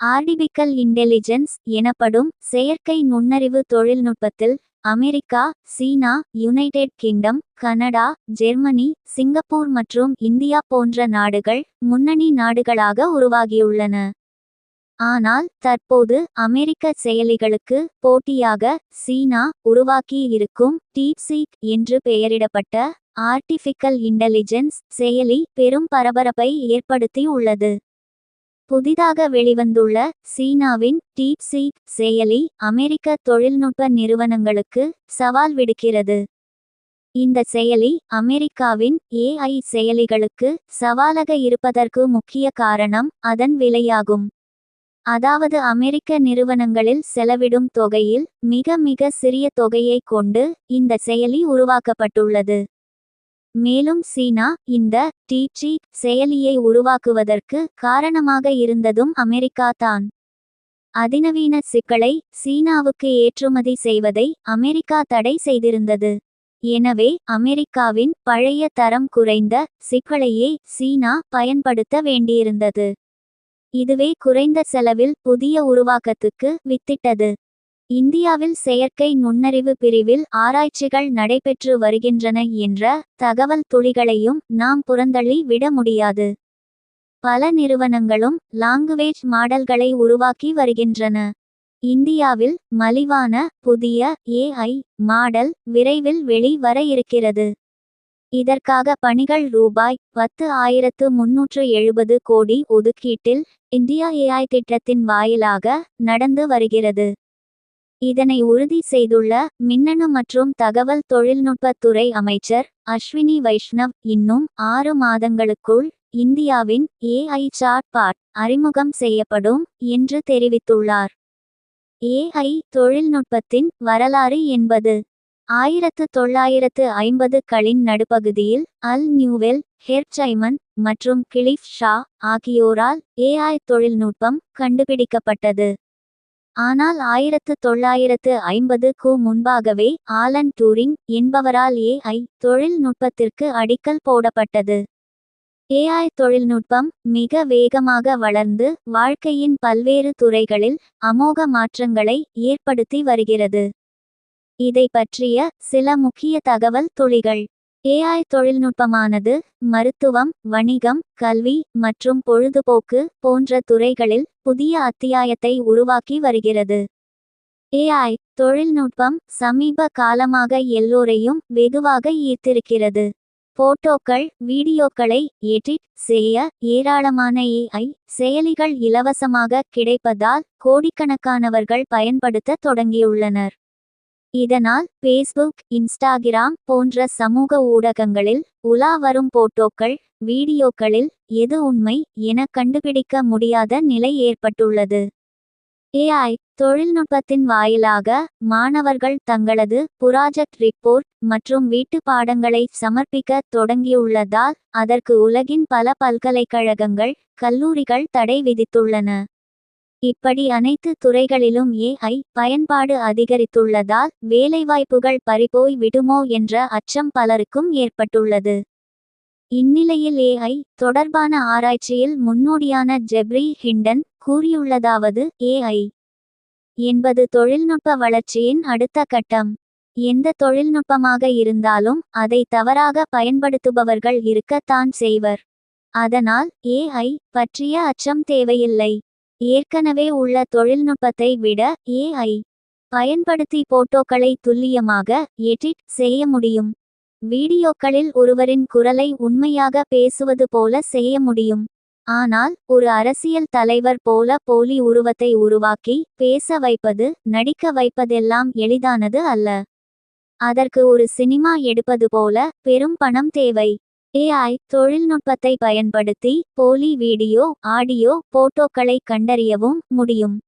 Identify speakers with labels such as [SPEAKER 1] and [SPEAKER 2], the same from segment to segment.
[SPEAKER 1] ஆர்டிபிக்கல் intelligence எனப்படும் செயற்கை நுண்ணறிவு தொழில்நுட்பத்தில் அமெரிக்கா, சீனா, United Kingdom, Canada, Germany, Singapore மற்றும் இந்தியா போன்ற நாடுகள் முன்னணி நாடுகளாக உருவாகியுள்ளன. ஆனால் தற்போது அமெரிக்க செயலிகளுக்கு போட்டியாக சீனா உருவாக்கி இருக்கும் டீப்சீக் என்று பெயரிடப்பட்ட ஆர்டிபிக்கல் இன்டெலிஜென்ஸ் செயலி பெரும் பரபரப்பை ஏற்படுத்தி உள்ளது. புதிதாக வெளிவந்துள்ள சீனாவின் டீப்சீக் செயலி அமெரிக்க தொழில்நுட்ப நிறுவனங்களுக்கு சவால் விடுக்கிறது. இந்த செயலி அமெரிக்காவின் ஏஐ செயலிகளுக்கு சவாலாக இருப்பதற்கு முக்கிய காரணம் அதன் விலையாகும். அதாவது அமெரிக்க நிறுவனங்களில் செலவிடும் தொகையில் மிக மிக சிறிய தொகையை கொண்டு இந்த செயலி உருவாக்கப்பட்டுள்ளது. மேலும் சீனா இந்த டீப்சீக் செயலியை உருவாக்குவதற்கு காரணமாக இருந்ததும் அமெரிக்கா தான். அதிநவீன சிக்கலை சீனாவுக்கு ஏற்றுமதி செய்வதை அமெரிக்கா தடை செய்திருந்தது. எனவே அமெரிக்காவின் பழைய தரம் குறைந்த சிக்கலையே சீனா பயன்படுத்த வேண்டியிருந்தது. இதுவே குறைந்த செலவில் புதிய உருவாக்கத்துக்கு வித்திட்டது. இந்தியாவில் செயற்கை நுண்ணறிவு பிரிவில் ஆராய்ச்சிகள் நடைபெற்று வருகின்றன என்ற தகவல் துளிகளையும் நாம் புறந்தள்ளி விட முடியாது. பல நிறுவனங்களும் லாங்குவேஜ் மாடல்களை உருவாக்கி வருகின்றன. இந்தியாவில் மலிவான புதிய ஏஐ மாடல் விரைவில் வெளி வர இருக்கிறது. இதற்காக பணிகள் ரூ.10,370 கோடி ஒதுக்கீட்டில் இந்தியா ஏஐ திட்டத்தின் வாயிலாக நடந்து வருகிறது. இதனை உறுதி செய்துள்ள மின்னணு மற்றும் தகவல் தொழில்நுட்பத்துறை அமைச்சர் அஸ்வினி வைஷ்ணவ் இன்னும் 6 மாதங்களுக்குள் இந்தியாவின் ஏஐ சாட்பாட் அறிமுகம் செய்யப்படும் என்று தெரிவித்துள்ளார். ஏஐ தொழில்நுட்பத்தின் வரலாறு என்பது 1950களின் நடுப்பகுதியில் அல் நியூவெல், ஹெர்ட்ஜைமன் மற்றும் கிளிஃப் ஷா ஆகியோரால் ஏஐ தொழில்நுட்பம் கண்டுபிடிக்கப்பட்டது. ஆனால் 1950க்கு முன்பாகவே ஆலன் டூரிங் என்பவரால் ஏஐ தொழில்நுட்பத்திற்கு அடிக்கல் போடப்பட்டது. ஏஐ தொழில்நுட்பம் மிக வேகமாக வளர்ந்து வாழ்க்கையின் பல்வேறு துறைகளில் அமோக மாற்றங்களை ஏற்படுத்தி வருகிறது. இதை பற்றிய சில முக்கிய தகவல் துளிகள். ஏஐ தொழில்நுட்பமானது மருத்துவம், வணிகம், கல்வி மற்றும் பொழுதுபோக்கு போன்ற துறைகளில் புதிய அத்தியாயத்தை உருவாக்கி வருகிறது. ஏஐ தொழில்நுட்பம் சமீப காலமாக எல்லோரையும் வெகுவாக ஈர்த்திருக்கிறது. போட்டோக்கள், வீடியோக்களை எடிட் செய்ய ஏராளமான ஏஐ செயலிகள் இலவசமாக கிடைப்பதால் கோடிக்கணக்கானவர்கள் பயன்படுத்த தொடங்கியுள்ளனர். இதனால் பேஸ்புக், இன்ஸ்டாகிராம் போன்ற சமூக ஊடகங்களில் உலா வரும் போட்டோக்கள், வீடியோக்களில் எது உண்மை என கண்டுபிடிக்க முடியாத நிலை ஏற்பட்டுள்ளது. ஏஐ தொழில்நுட்பத்தின் வாயிலாக மாணவர்கள் தங்களது புராஜெக்ட் ரிப்போர்ட் மற்றும் வீட்டு பாடங்களை சமர்ப்பிக்க தொடங்கியுள்ளதால் அதற்கு உலகின் பல பல்கலைக்கழகங்கள், கல்லூரிகள் தடை விதித்துள்ளன. இப்படி அனைத்து துறைகளிலும் ஏஐ பயன்பாடு அதிகரித்துள்ளதால் வேலைவாய்ப்புகள் பறிபோய் விடுமோ என்ற அச்சம் பலருக்கும் ஏற்பட்டுள்ளது. இந்நிலையில் ஏஐ தொடர்பான ஆராய்ச்சியில் முன்னோடியான ஜெப்ரி ஹிண்டன் கூறியுள்ளதாவது ஏஐ என்பது தொழில்நுட்ப வளர்ச்சியின் அடுத்த கட்டம். எந்த தொழில்நுட்பமாக இருந்தாலும் அதை தவறாக பயன்படுத்துபவர்கள் இருக்கத்தான் செய்வர். அதனால் ஏஐ பற்றிய அச்சம் தேவையில்லை. ஏற்கனவே உள்ள தொழில்நுட்பத்தை விட ஏஐ பயன்படுத்தி போட்டோக்களை துல்லியமாக எடிட் செய்ய முடியும். வீடியோக்களில் ஒருவரின் குரலை உண்மையாக பேசுவது போல செய்ய முடியும். ஆனால் ஒரு அரசியல் தலைவர் போல போலி உருவத்தை உருவாக்கி பேச வைப்பது, நடிக்க வைப்பதெல்லாம் எளிதானது அல்ல. அதற்கு ஒரு சினிமா எடுப்பது போல பெரும் பணம் தேவை. ஏஐ தொழில்நுட்பத்தை பயன்படுத்தி போலி வீடியோ, ஆடியோ, போட்டோக்களை கண்டறியவும் முடியும்.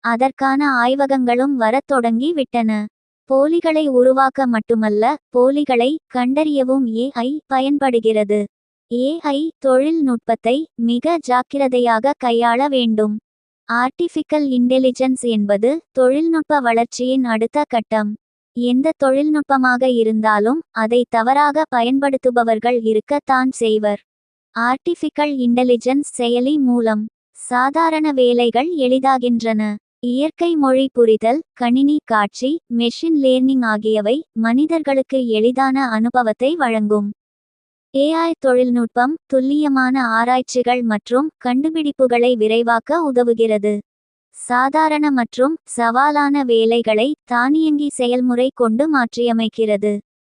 [SPEAKER 1] அதற்கான ஆய்வகங்களும் வரத் தொடங்கி விட்டன. போலிகளை உருவாக்க மட்டுமல்ல, போலிகளை கண்டறியவும் ஏஐ பயன்படுகிறது. ஏஐ தொழில்நுட்பத்தை மிக ஜாக்கிரதையாக கையாள வேண்டும். ஆர்டிபிக்கல் இன்டெலிஜென்ஸ் என்பது தொழில்நுட்ப வளர்ச்சியின் அடுத்த கட்டம். எந்த தொழில்நுட்பமாக இருந்தாலும் அதை தவறாக பயன்படுத்துபவர்கள் இருக்கத்தான் செய்வர். ஆர்டிபிக்கல் இன்டெலிஜென்ஸ் செயலி மூலம் சாதாரண வேலைகள் எளிதாகின்றன. இயற்கை மொழி புரிதல், கணினி காட்சி, மெஷின் லேர்னிங் ஆகியவை மனிதர்களுக்கு எளிதான அனுபவத்தை வழங்கும். AI தொழில்நுட்பம் துல்லியமான ஆராய்ச்சிகள் மற்றும் கண்டுபிடிப்புகளை விரைவாக்க உதவுகிறது. சாதாரண மற்றும் சவாலான வேலைகளை தானியங்கி செயல்முறை கொண்டு மாற்றியமைக்கிறது.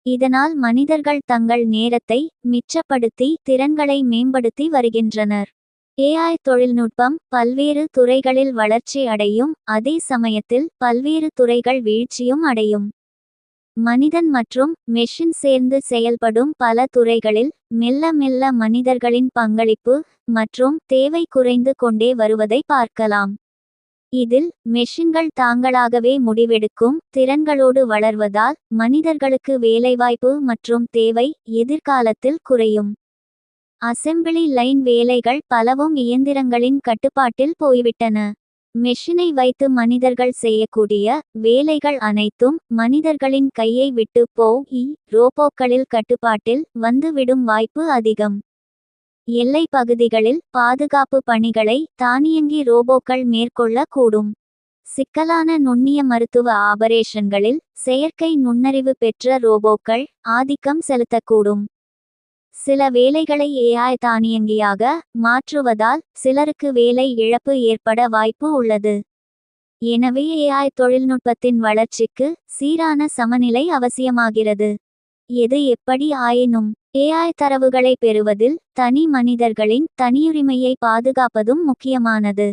[SPEAKER 1] இதனால் மனிதர்கள் தங்கள் நேரத்தை மிச்சப்படுத்தி திறன்களை மேம்படுத்தி வருகின்றனர். AI தொழில்நுட்பம் பல்வேறு துறைகளில் வளர்ச்சி அடையும் அதே சமயத்தில் பல்வேறு துறைகள் வீழ்ச்சியும் அடையும். மனிதன் மற்றும் மெஷின் சேர்ந்து செயல்படும் பல துறைகளில் மெல்ல மெல்ல மனிதர்களின் பங்களிப்பு மற்றும் தேவை குறைந்து கொண்டே வருவதை பார்க்கலாம். இதில் மெஷின்கள் தாங்களாகவே முடிவெடுக்கும் திறன்களோடு வளர்வதால் மனிதர்களுக்கு வேலைவாய்ப்பு மற்றும் தேவை எதிர்காலத்தில் குறையும். அசெம்பிளி லைன் வேலைகள் பலவும் இயந்திரங்களின் கட்டுப்பாட்டில் போய்விட்டன. மெஷினை வைத்து மனிதர்கள் செய்யக்கூடிய வேலைகள் அனைத்தும் மனிதர்களின் கையை விட்டு போய் ரோபோக்களில் கட்டுப்பாட்டில் வந்துவிடும் வாய்ப்பு அதிகம். எல்லை பகுதிகளில் பாதுகாப்பு பணிகளை தானியங்கி ரோபோக்கள் மேற்கொள்ள கூடும். சிக்கலான நுண்ணிய மருத்துவ ஆபரேஷன்களில் செயற்கை நுண்ணறிவு பெற்ற ரோபோக்கள் ஆதிக்கம் செலுத்தக்கூடும். சில வேலைகளை AI தானியங்கியாக மாற்றுவதால் சிலருக்கு வேலை இழப்பு ஏற்பட வாய்ப்பு உள்ளது. எனவே AI தொழில்நுட்பத்தின் வளர்ச்சிக்கு சீரான சமநிலை அவசியமாகிறது. எது எப்படி ஆயினும் AI தரவுகளை பெறுவதில் தனி மனிதர்களின் தனியுரிமையை பாதுகாப்பதும் முக்கியமானது.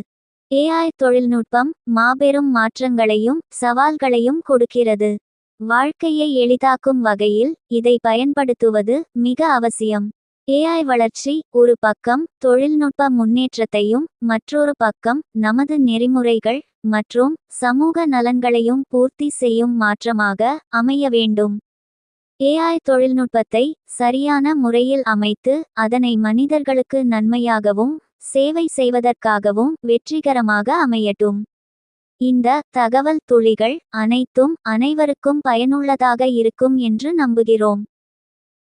[SPEAKER 1] AI தொழில்நுட்பம் மாபெரும் மாற்றங்களையும் சவால்களையும் கொடுக்கிறது. வாழ்க்கையை எளிதாக்கும் வகையில் இதை பயன்படுத்துவது மிக அவசியம். AI வளர்ச்சி ஒரு பக்கம் தொழில்நுட்ப முன்னேற்றத்தையும் மற்றொரு பக்கம் நமது நெறிமுறைகள் மற்றும் சமூக நலன்களையும் பூர்த்தி செய்யும் மாற்றமாக அமைய வேண்டும். AI தொழில்நுட்பத்தை சரியான முறையில் அமைத்து அதனை மனிதர்களுக்கு நன்மையாகவும் சேவை செய்வதற்காகவும் வெற்றிகரமாக அமையட்டும். இந்த தகவல் துளிகள் அனைத்தும் அனைவருக்கும் பயனுள்ளதாக இருக்கும் என்று நம்புகிறோம்.